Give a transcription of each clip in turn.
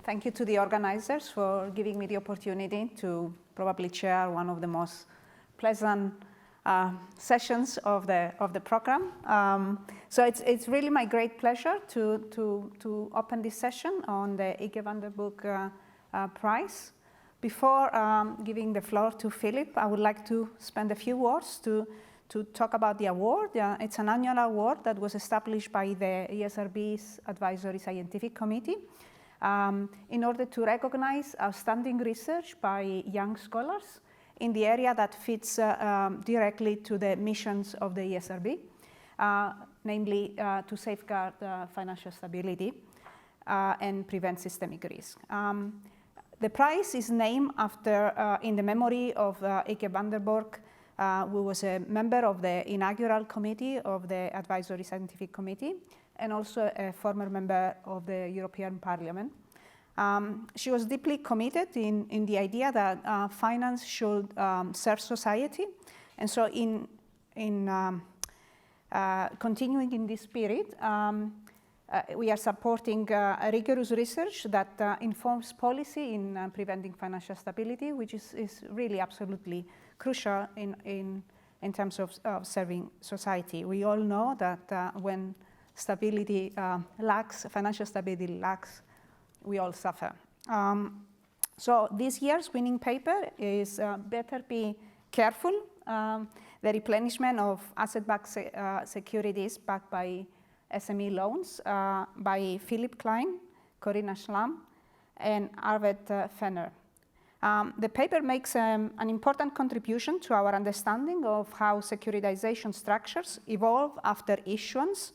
Thank you to the organizers for giving me the opportunity to probably chair one of the most pleasant sessions of the program. So it's really my great pleasure to open this session on the Ieke van der Burg Prize. Before giving the floor to Philipp, I would like to spend a few words to talk about the award. It's an annual award that was established by the ESRB's Advisory Scientific Committee in order to recognize outstanding research by young scholars in the area that fits directly to the missions of the ESRB, namely to safeguard financial stability and prevent systemic risk. The prize is named after, in the memory of Ieke van der Burg, who was a member of the inaugural committee of the Advisory Scientific Committee and also a former member of the European Parliament. She was deeply committed in the idea that finance should serve society. And so in continuing in this spirit, we are supporting rigorous research that informs policy in preventing financial stability, which is really absolutely crucial in terms of serving society. We all know that when stability lacks, financial stability lacks, we all suffer. So this year's winning paper is Better Be Careful, the replenishment of asset-backed securities backed by SME Loans by Philipp Klein, Carina Schlam, and Arved Fenner. The paper makes an important contribution to our understanding of how securitization structures evolve after issuance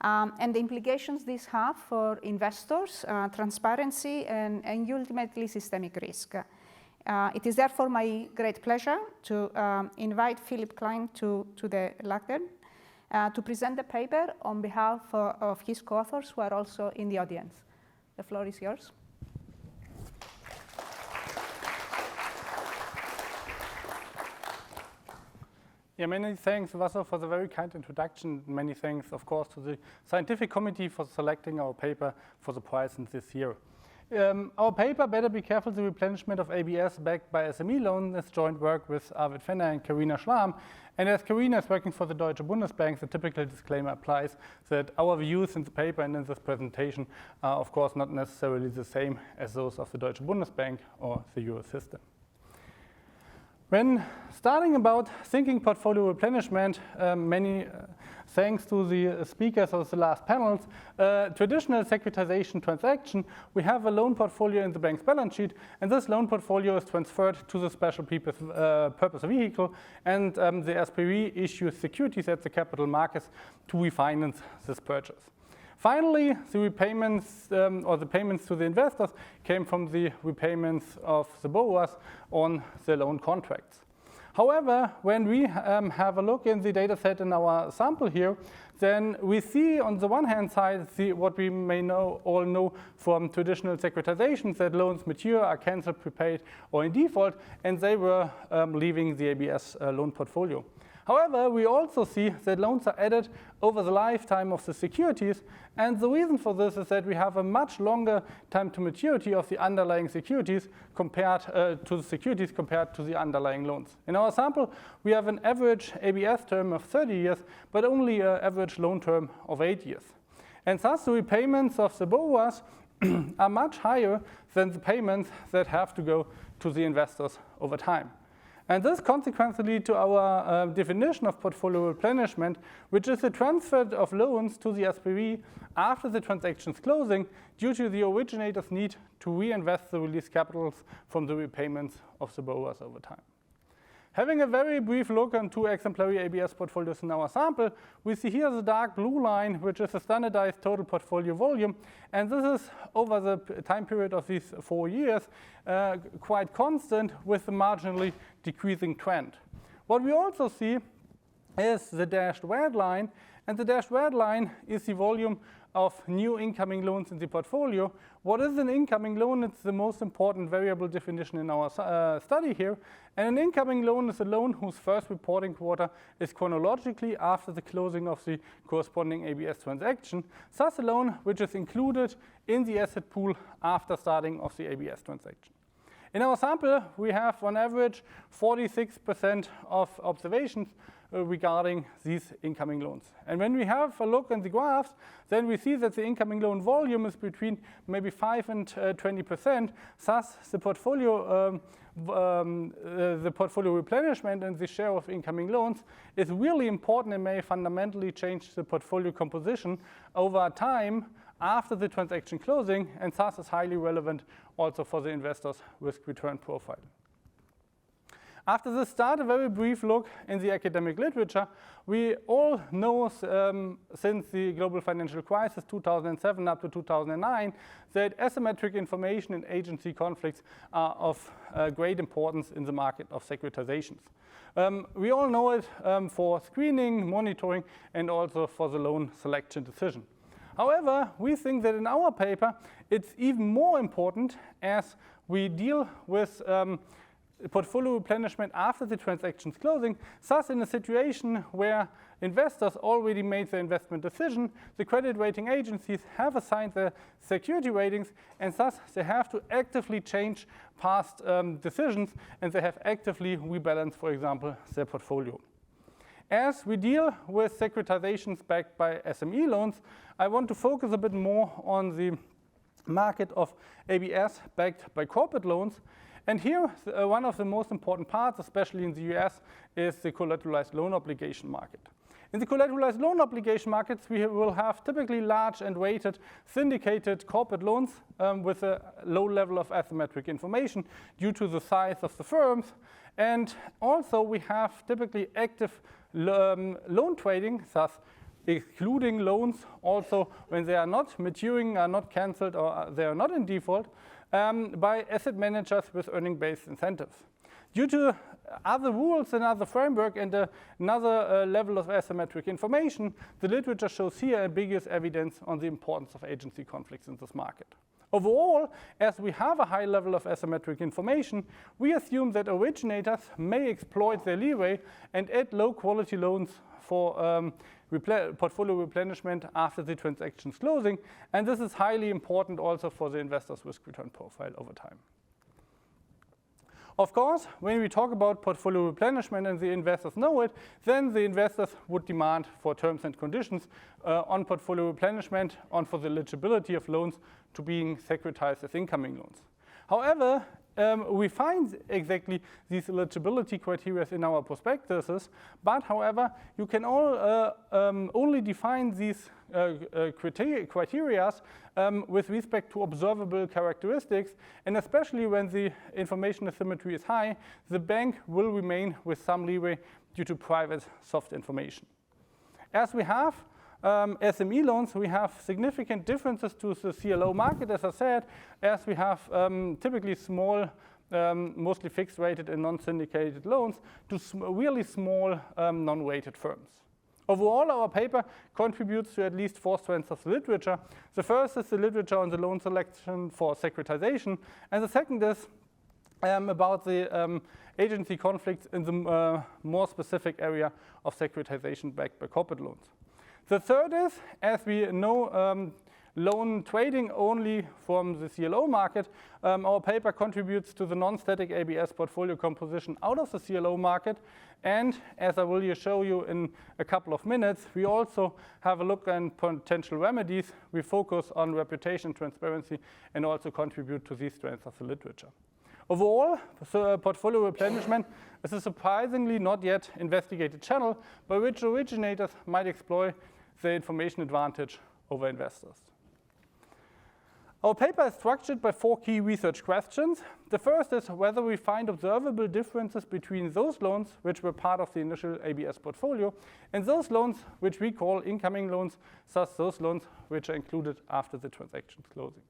and the implications these have for investors, transparency, and ultimately systemic risk. It is therefore my great pleasure to invite Philipp Klein to the lectern to present the paper on behalf of his co-authors who are also in the audience. The floor is yours. Yeah, many thanks, Vasso, for the very kind introduction. Many thanks, of course, to the scientific committee for selecting our paper for the prize in this year. Our paper, Better Be Careful, the Replenishment of ABS backed by SME Loans, is joint work with Arved Fenner and Carina Schlam. And as Carina is working for the Deutsche Bundesbank, the typical disclaimer applies that our views in the paper and in this presentation are, of course, not necessarily the same as those of the Deutsche Bundesbank or the Euro system. When starting about thinking portfolio replenishment, many thanks to the speakers of the last panels, traditional securitization transaction, we have a loan portfolio in the bank's balance sheet, and this loan portfolio is transferred to the special purpose vehicle, and the SPV issues securities at the capital markets to refinance this purchase. Finally, the repayments or the payments to the investors came from the repayments of the borrowers on the loan contracts. However, when we have a look in the data set in our sample here, then we see on the one hand side what we may all know from traditional securitizations, that loans mature, are cancelled, prepaid, or in default, and they were leaving the ABS loan portfolio. However, we also see that loans are added over the lifetime of the securities, and the reason for this is that we have a much longer time to maturity of the underlying securities compared to the underlying loans. In our sample, we have an average ABS term of 30 years, but only an average loan term of 8 years. And thus, the repayments of the borrowers are much higher than the payments that have to go to the investors over time. And this consequently leads to our definition of portfolio replenishment, which is the transfer of loans to the SPV after the transaction's closing due to the originator's need to reinvest the released capitals from the repayments of the borrowers over time. Having a very brief look on two exemplary ABS portfolios in our sample, we see here the dark blue line, which is a standardized total portfolio volume. And this is over the time period of these 4 years, quite constant with a marginally decreasing trend. What we also see is the dashed red line, and the dashed red line is the volume of new incoming loans in the portfolio. What is an incoming loan? It's the most important variable definition in our study here. And an incoming loan is a loan whose first reporting quarter is chronologically after the closing of the corresponding ABS transaction, thus a loan which is included in the asset pool after starting of the ABS transaction. In our sample, we have on average 46% of observations regarding these incoming loans. And when we have a look in the graphs, then we see that the incoming loan volume is between maybe 5 and 20%. Thus, the portfolio replenishment and the share of incoming loans is really important and may fundamentally change the portfolio composition over time after the transaction closing, and thus is highly relevant also for the investor's risk-return profile. After this start, a very brief look in the academic literature. We all know since the global financial crisis 2007 up to 2009 that asymmetric information and agency conflicts are of great importance in the market of securitizations. We all know it for screening, monitoring, and also for the loan selection decision. However, we think that in our paper it's even more important as we deal with portfolio replenishment after the transaction's closing. Thus, in a situation where investors already made their investment decision, the credit rating agencies have assigned their security ratings, and thus they have to actively change past decisions, and they have actively rebalanced, for example, their portfolio. As we deal with securitizations backed by SME loans, I want to focus a bit more on the market of ABS backed by corporate loans. And here, one of the most important parts, especially in the US, is the collateralized loan obligation market. In the collateralized loan obligation markets, we will have typically large and weighted syndicated corporate loans with a low level of asymmetric information due to the size of the firms. And also, we have typically active loan trading, thus excluding loans also when they are not maturing, are not cancelled, or they are not in default, by asset managers with earning-based incentives. Due to other rules and other framework and another level of asymmetric information, the literature shows here ambiguous evidence on the importance of agency conflicts in this market. Overall, as we have a high level of asymmetric information, we assume that originators may exploit their leeway and add low-quality loans for portfolio replenishment after the transaction's closing, and this is highly important also for the investor's risk-return profile over time. Of course, when we talk about portfolio replenishment and the investors know it, then the investors would demand for terms and conditions on portfolio replenishment and for the eligibility of loans to being securitized as incoming loans. However, we find exactly these eligibility criteria in our prospectuses, but however, you can only define these criteria with respect to observable characteristics, and especially when the information asymmetry is high, the bank will remain with some leeway due to private soft information. As we have SME loans, we have significant differences to the CLO market, as I said, as we have typically small, mostly fixed-rated and non-syndicated loans to really small non-rated firms. Overall, our paper contributes to at least 4 strands of the literature. The first is the literature on the loan selection for securitization, and the second is about the agency conflicts in the more specific area of securitization backed by corporate loans. The third is, as we know, loan trading only from the CLO market, our paper contributes to the non-static ABS portfolio composition out of the CLO market. And as I will show you in a couple of minutes, we also have a look at potential remedies. We focus on reputation, transparency, and also contribute to these strands of the literature. Overall, portfolio replenishment is a surprisingly not yet investigated channel by which originators might exploit their information advantage over investors. Our paper is structured by 4 key research questions. The first is whether we find observable differences between those loans which were part of the initial ABS portfolio and those loans which we call incoming loans, thus those loans which are included after the transaction's closing.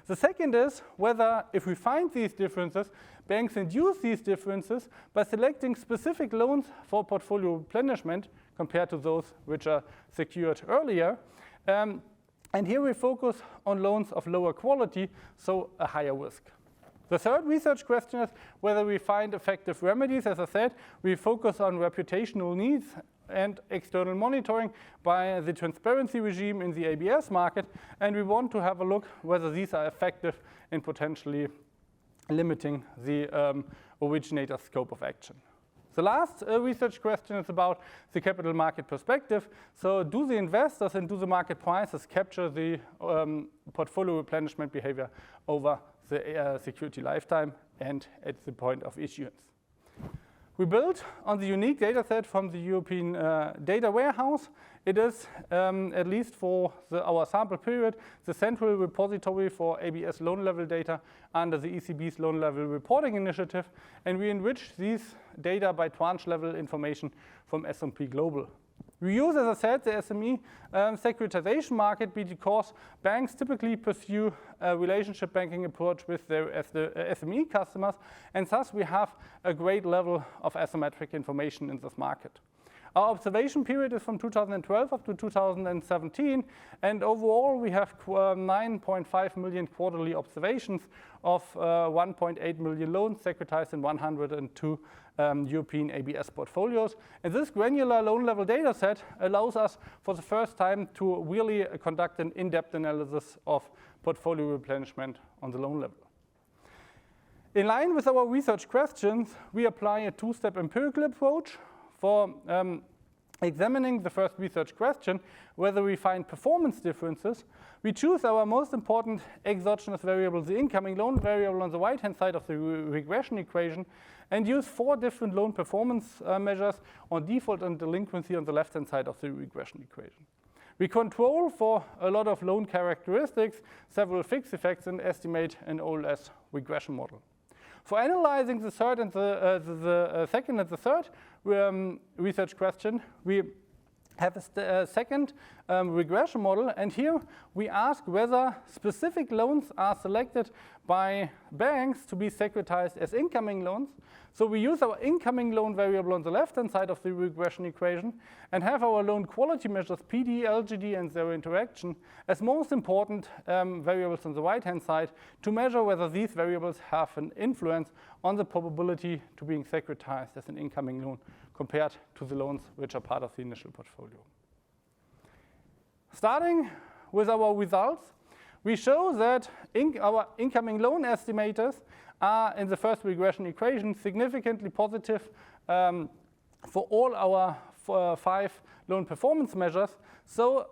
The second is whether, if we find these differences, banks induce these differences by selecting specific loans for portfolio replenishment compared to those which are secured earlier. And here we focus on loans of lower quality, so a higher risk. The third research question is whether we find effective remedies. As I said, we focus on reputational needs and external monitoring by the transparency regime in the ABS market, and we want to have a look whether these are effective in potentially limiting the originator's scope of action. The last research question is about the capital market perspective. So do the investors and do the market prices capture the portfolio replenishment behavior over the security lifetime and at the point of issuance? We built on the unique data set from the European data warehouse. It is, at least for our sample period, the central repository for ABS loan level data under the ECB's loan level reporting initiative. And we enrich these data by tranche level information from S&P Global. We use, as I said, the SME securitization market because banks typically pursue a relationship banking approach with their SME customers, and thus we have a great level of asymmetric information in this market. Our observation period is from 2012 up to 2017, and overall we have 9.5 million quarterly observations of 1.8 million loans securitized in 102 European ABS portfolios. And this granular loan level data set allows us for the first time to really conduct an in-depth analysis of portfolio replenishment on the loan level. In line with our research questions, we apply a two-step empirical approach for examining the first research question, whether we find performance differences. We choose our most important exogenous variable, the incoming loan variable on the right-hand side of the regression equation, and use 4 different loan performance measures on default and delinquency on the left-hand side of the regression equation. We control for a lot of loan characteristics, several fixed effects, and estimate an OLS regression model. For analyzing the third and the second and the third research question, we have a second regression model, and here we ask whether specific loans are selected by banks to be securitized as incoming loans. So we use our incoming loan variable on the left-hand side of the regression equation and have our loan quality measures PD, LGD, and their interaction as most important variables on the right-hand side to measure whether these variables have an influence on the probability to being securitized as an incoming loan compared to the loans which are part of the initial portfolio. Starting with our results, we show that our incoming loan estimators are, in the first regression equation, significantly positive for all our 5 loan performance measures. So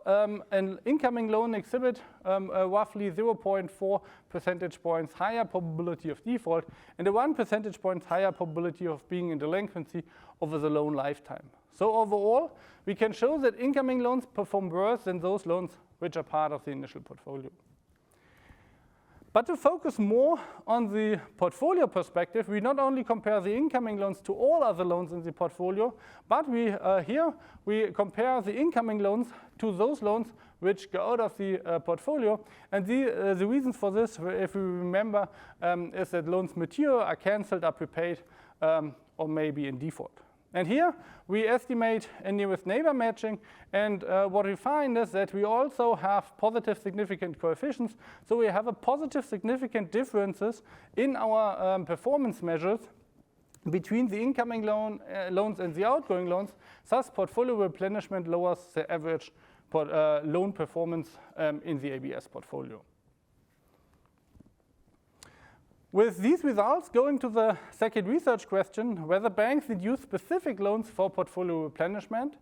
an incoming loan exhibit roughly 0.4 percentage points higher probability of default and a 1 percentage point higher probability of being in delinquency over the loan lifetime. So overall, we can show that incoming loans perform worse than those loans which are part of the initial portfolio. But to focus more on the portfolio perspective, we not only compare the incoming loans to all other loans in the portfolio, but here we compare the incoming loans to those loans which go out of the portfolio. And the reasons for this, if we remember, is that loans mature, are cancelled, are prepaid, or maybe in default. And here we estimate a nearest neighbor matching, and what we find is that we also have positive significant coefficients. So we have a positive significant differences in our performance measures between the incoming loans and the outgoing loans. Thus, portfolio replenishment lowers the average loan performance in the ABS portfolio. With these results, going to the second research question, whether banks need use specific loans for portfolio replenishment.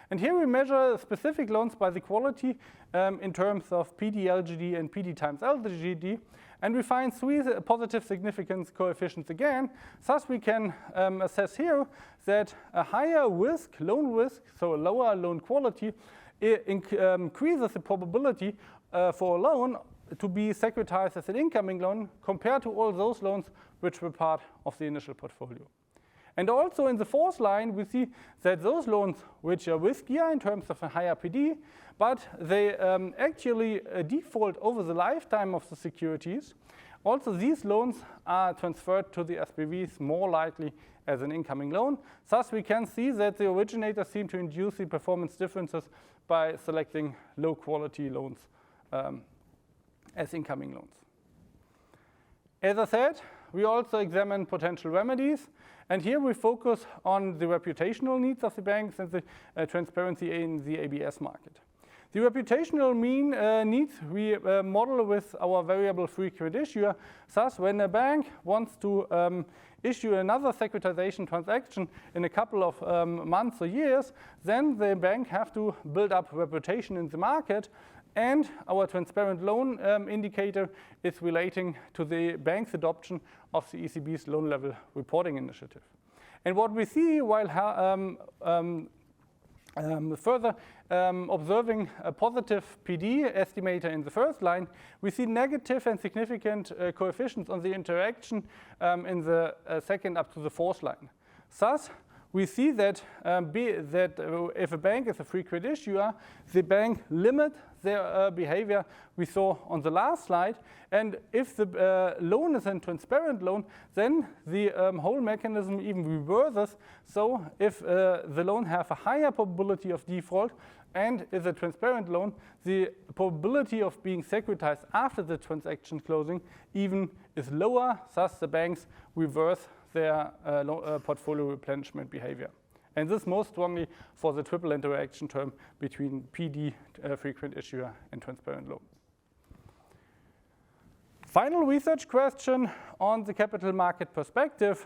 And here we measure specific loans by the quality in terms of PD, LGD, and PD times LGD. And we find 3 positive significance coefficients again. Thus, we can assess here that a higher risk, loan risk, so a lower loan quality, increases the probability for a loan to be securitized as an incoming loan compared to all those loans which were part of the initial portfolio. And also in the fourth line, we see that those loans which are riskier in terms of a higher PD, but they actually default over the lifetime of the securities, Also, these loans are transferred to the SPVs more likely as an incoming loan. Thus, we can see that the originators seem to induce the performance differences by selecting low-quality loans as incoming loans. As I said, we also examine potential remedies. And here we focus on the reputational needs of the banks and the transparency in the ABS market. The reputational needs we model with our variable frequent issuer. Thus, when a bank wants to issue another securitization transaction in a couple of months or years, then the bank have to build up reputation in the market. And our transparent loan indicator is relating to the bank's adoption of the ECB's loan level reporting initiative. And what we see while further observing a positive PD estimator in the first line, we see negative and significant coefficients on the interaction in the second up to the fourth line. Thus, we see that if a bank is a frequent issuer, the bank limits their behavior we saw on the last slide. And if the loan is a transparent loan, then the whole mechanism even reverses. So if the loan has a higher probability of default and is a transparent loan, the probability of being securitized after the transaction closing even is lower. Thus, the banks reverse their portfolio replenishment behavior. And this most strongly for the triple interaction term between PD, frequent issuer, and transparent loan. Final research question on the capital market perspective.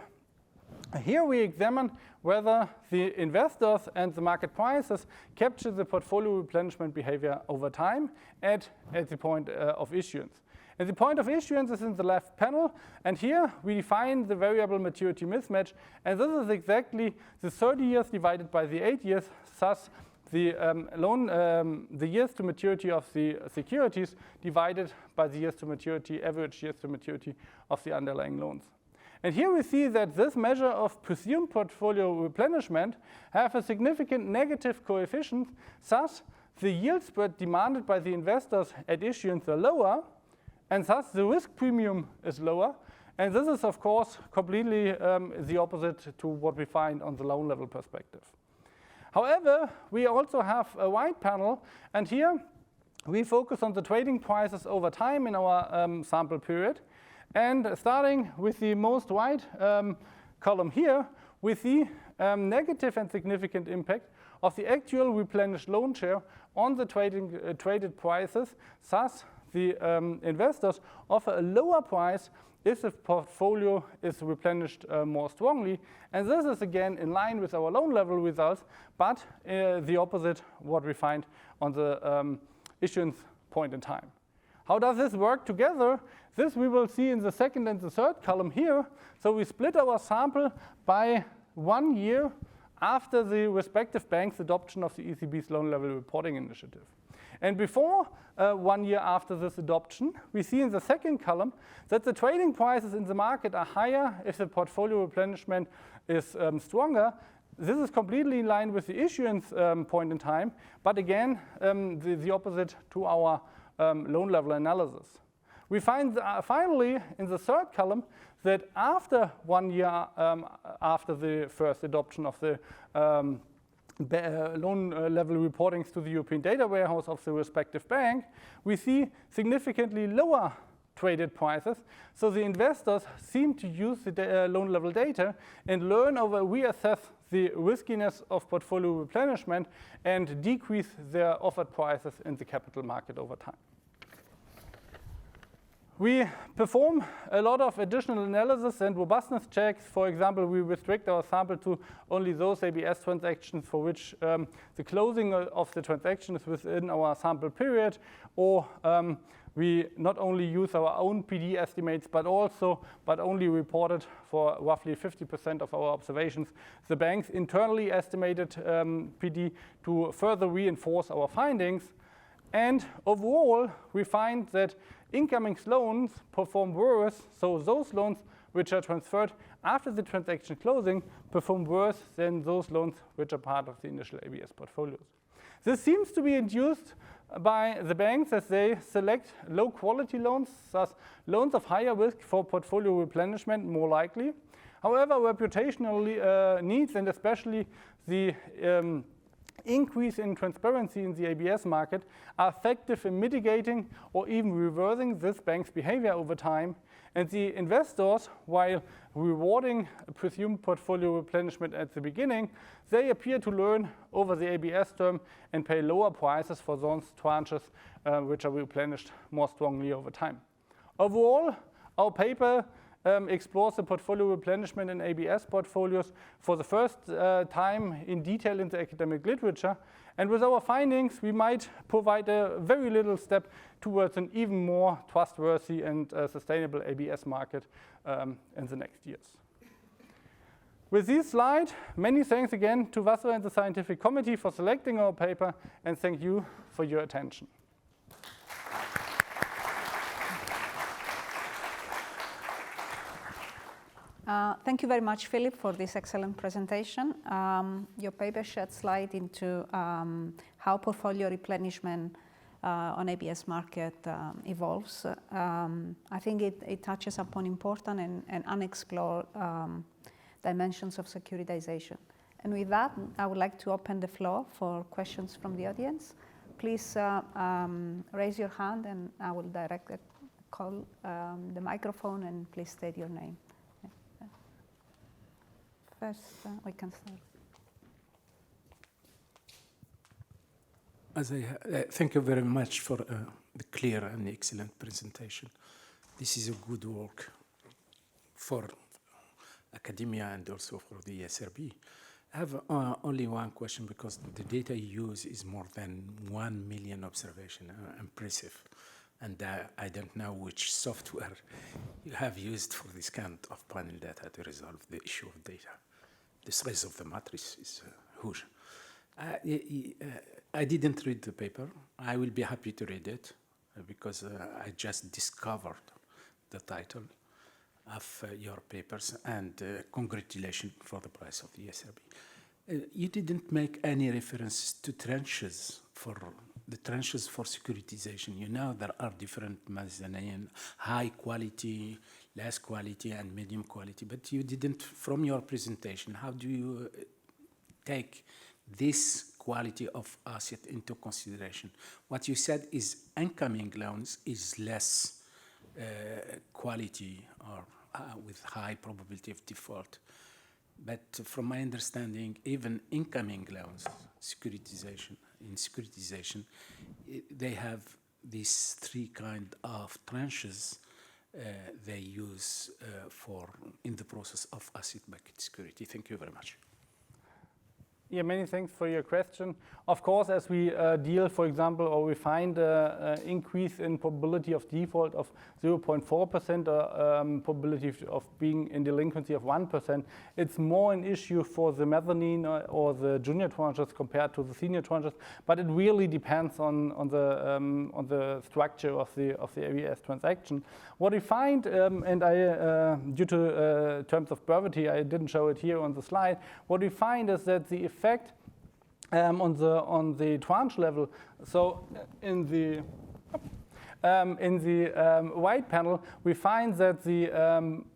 Here we examine whether the investors and the market prices capture the portfolio replenishment behavior over time at the point of issuance. And the point of issuance is in the left panel, and here we define the variable maturity mismatch, and this is exactly the 30 years divided by the 8 years. Thus, the the years to maturity of the securities divided by the years to maturity, average years to maturity of the underlying loans. And here we see that this measure of presumed portfolio replenishment have a significant negative coefficient. Thus, the yield spread demanded by the investors at issuance are lower, and thus the risk premium is lower. And this is, of course, completely the opposite to what we find on the loan level perspective. However, we also have a white panel, and here we focus on the trading prices over time in our sample period. And starting with the most white column here, we see negative and significant impact of the actual replenished loan share on the traded prices. Thus, the investors offer a lower price if the portfolio is replenished more strongly. And this is again in line with our loan level results, but the opposite what we find on the issuance point in time. How does this work together? This we will see in the second and the third column here. So we split our sample by 1 year after the respective bank's adoption of the ECB's loan level reporting initiative. And before 1 year after this adoption, we see in the second column that the trading prices in the market are higher if the portfolio replenishment is stronger. This is completely in line with the issuance point in time, but again, the opposite to our loan level analysis. We find finally in the third column that after 1 year after the first adoption of the loan level reportings to the European data warehouse of the respective bank, we see significantly lower traded prices. So the investors seem to use the loan level data and learn or reassess the riskiness of portfolio replenishment and decrease their offered prices in the capital market over time. We perform a lot of additional analysis and robustness checks. For example, we restrict our sample to only those ABS transactions for which the closing of the transaction is within our sample period, or we not only use our own PD estimates, but only reported for roughly 50% of our observations the bank's internally estimated PD to further reinforce our findings. And overall, we find that incoming loans perform worse, so those loans which are transferred after the transaction closing perform worse than those loans which are part of the initial ABS portfolios. This seems to be induced by the banks as they select low quality loans, thus loans of higher risk for portfolio replenishment more likely. However, reputational needs and especially the increase in transparency in the ABS market are effective in mitigating or even reversing this bank's behavior over time. And the investors, while rewarding presumed portfolio replenishment at the beginning, they appear to learn over the ABS term and pay lower prices for those tranches which are replenished more strongly over time. Overall, our paper explores the portfolio replenishment in ABS portfolios for the first time in detail in the academic literature. And with our findings, we might provide a very little step towards an even more trustworthy and sustainable ABS market in the next years. With this slide, many thanks again to Vasso and the Scientific Committee for selecting our paper, and thank you for your attention. Thank you very much, Philipp, for this excellent presentation. Your paper sheds light into how portfolio replenishment on ABS market evolves. I think it touches upon important and unexplored dimensions of securitization. And with that, I would like to open the floor for questions from the audience. Please raise your hand and I will direct the call the microphone, and please state your name. First, we can start. Thank you very much for the clear and excellent presentation. This is a good work for academia and also for the ESRB. I have only one question, because the data you use is more than 1 million observations. Impressive. And I don't know which software you have used for this kind of panel data to resolve the issue of data. The size of the matrix is huge. I didn't read the paper. I will be happy to read it because I just discovered the title of your papers, and congratulations for the prize of the ESRB. You didn't make any references to tranches for the tranches for securitization. You know there are different mezzanine, high quality, less quality, and medium quality, but you didn't, from your presentation, how do you take this quality of asset into consideration? What you said is incoming loans is less quality or with high probability of default. But from my understanding, even incoming loans, securitization, they have these three kind of tranches they use in the process of asset-backed security. Thank you very much. Yeah, many thanks for your question. Of course, as we deal, for example, or we find an increase in probability of default of 0.4% or probability of being in delinquency of 1%, it's more an issue for the mezzanine or the junior tranches compared to the senior tranches. But it really depends on the structure of the ABS transaction. What we find, and I, due to terms of brevity, I didn't show it here on the slide. What we find is that the effect on the tranche level. So in the white panel, we find that the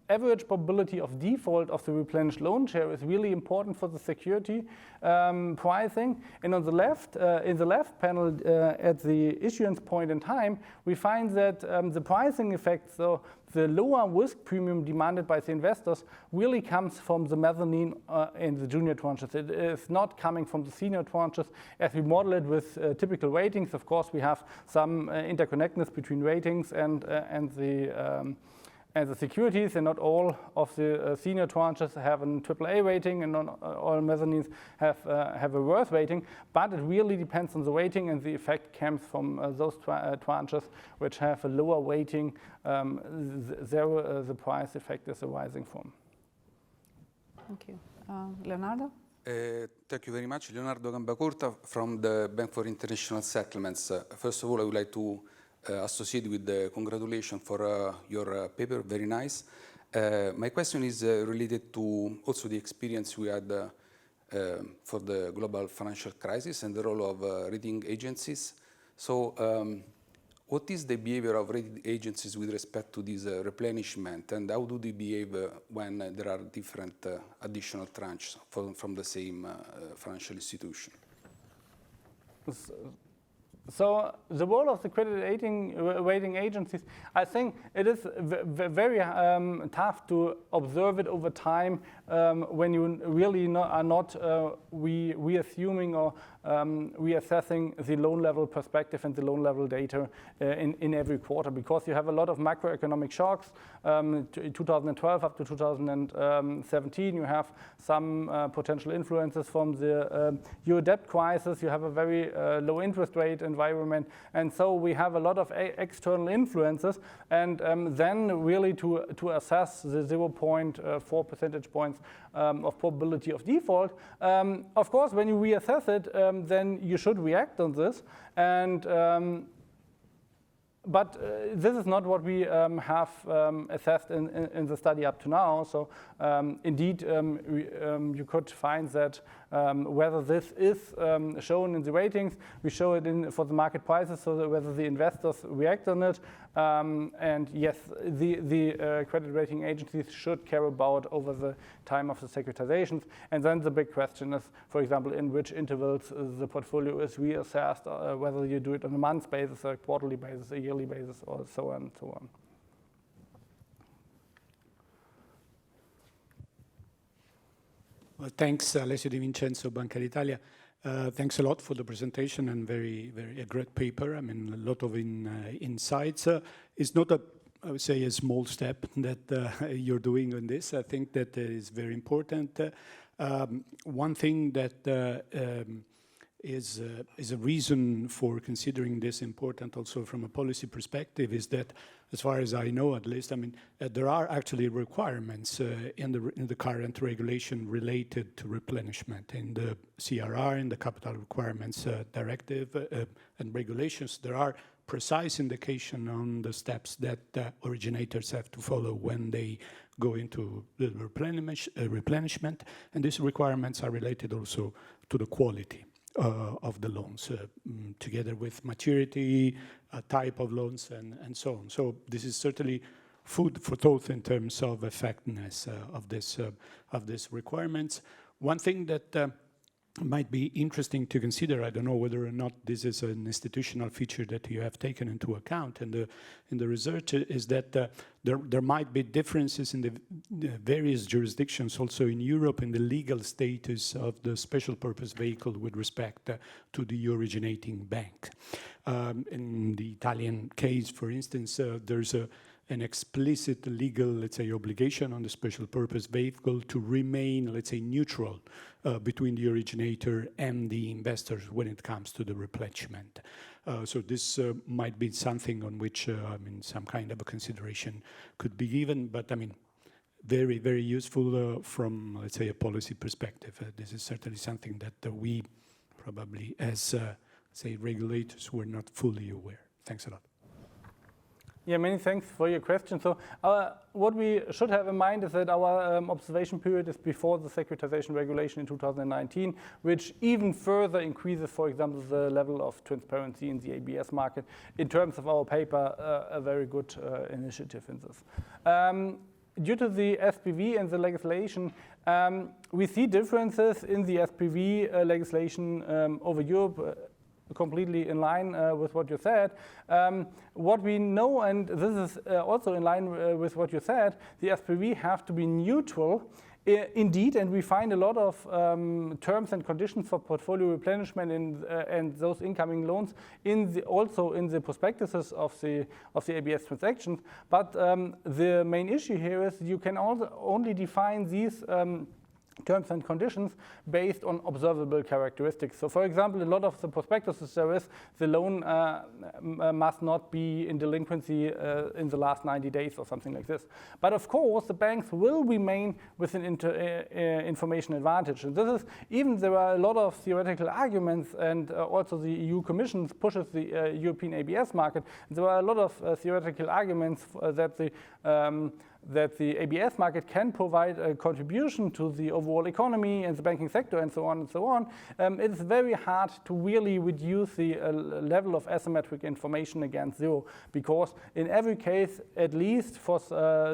average probability of default of the replenished loan share is really important for the security pricing. And on the left, in the left panel, at the issuance point in time, we find that the pricing effect, so the lower risk premium demanded by the investors, really comes from the mezzanine in the junior tranches. It is not coming from the senior tranches. As we model it with typical ratings, of course, we have some interconnectedness between ratings and the securities, and not all of the senior tranches have an AAA rating, and not all mezzanines have a worse rating. But it really depends on the rating, and the effect comes from those tranches which have a lower rating. The price effect is arising from. Thank you. Leonardo? Thank you very much. Leonardo Gambacurta from the Bank for International Settlements. First of all, I would like to associate with the congratulations for your paper, very nice. My question is related to also the experience we had for the global financial crisis and the role of rating agencies. So what is the behavior of rating agencies with respect to this replenishment, and how do they behave when there are different additional tranches from the same financial institution? So the role of the credit rating agencies, I think it is very tough to observe it over time when you really are not reassuming or reassessing the loan level perspective and the loan level data in every quarter, because you have a lot of macroeconomic shocks. In 2012 up to 2017, you have some potential influences from the Euro debt crisis. You have a very low interest rate environment, and so we have a lot of external influences, and then really to assess the 0.4 percentage points of probability of default. Of course, when you reassess it, then you should react on this, and but this is not what we have assessed in the study up to now. So indeed, you could find that whether this is shown in the ratings, we show it for the market prices, so that whether the investors react on it. And yes, the credit rating agencies should care about over the time of the securitizations. And then the big question is, for example, in which intervals the portfolio is reassessed, whether you do it on a month basis, a quarterly basis, a yearly basis, or so on and so on. Well, thanks, Alessio Di Vincenzo, Banca d'Italia. Thanks a lot for the presentation, and very a great paper. I mean, a lot of insights. It's not I would say, a small step that you're doing on this. I think that is very important. One thing that is a reason for considering this important also from a policy perspective is that, as far as I know, at least, I mean, there are actually requirements in the current regulation related to replenishment in the CRR, in the Capital Requirements Directive and regulations. There are precise indication on the steps that originators have to follow when they go into the replenishment, and these requirements are related also to the quality of the loans, together with maturity, type of loans, and so on. So this is certainly food for thought in terms of effectiveness of these requirements. One thing that might be interesting to consider, I don't know whether or not this is an institutional feature that you have taken into account in the research, is that there might be differences in the various jurisdictions also in Europe in the legal status of the special purpose vehicle with respect to the originating bank. In the Italian case, for instance, there's an explicit legal, let's say, obligation on the special purpose vehicle to remain, let's say, neutral between the originator and the investors when it comes to the replenishment. So this might be something on which, I mean, some kind of a consideration could be given, but I mean, very, very useful from, let's say, a policy perspective. This is certainly something that we probably, as, say, regulators, were not fully aware. Thanks a lot. Yeah, many thanks for your question. So what we should have in mind is that our observation period is before the securitization regulation in 2019, which even further increases, for example, the level of transparency in the ABS market. In terms of our paper, a very good initiative in this. Due to the SPV and the legislation, we see differences in the SPV legislation over Europe, completely in line with what you said. What we know, and this is also in line with what you said, the SPV have to be neutral indeed, and we find a lot of terms and conditions for portfolio replenishment and those incoming loans also in the prospectuses of the ABS transactions. But the main issue here is you can only define these terms and conditions based on observable characteristics. So, for example, a lot of the prospectuses there is the loan must not be in delinquency in the last 90 days or something like this. But of course, the banks will remain with an information advantage. And this is, even there are a lot of theoretical arguments, and also the EU Commission pushes the European ABS market. There are a lot of theoretical arguments that the that the ABS market can provide a contribution to the overall economy and the banking sector and so on and so on, it's very hard to really reduce the level of asymmetric information against zero, because in every case, at least for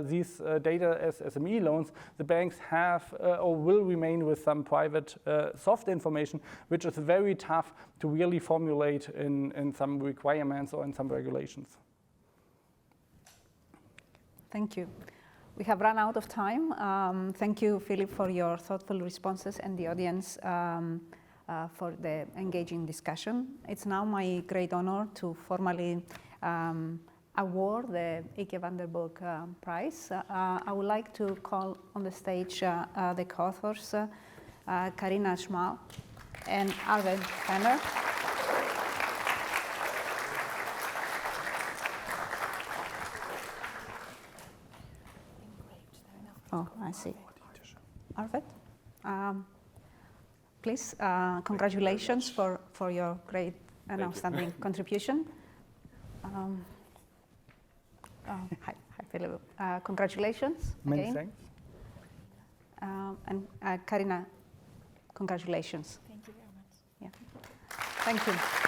these data as SME loans, the banks have or will remain with some private soft information, which is very tough to really formulate in some requirements or in some regulations. Thank you. We have run out of time. Thank you, Philipp, for your thoughtful responses and the audience for the engaging discussion. It's now my great honor to formally award the Ieke van der Burg Prize. I would like to call on the stage the co-authors, Carina Schlam and Arved Fenner. Oh, I see. Arved, please, congratulations for your great and outstanding contribution. Hi, Philipp. Congratulations Many again. thanks. And Carina, congratulations. Thank you very much. Yeah. Thank you.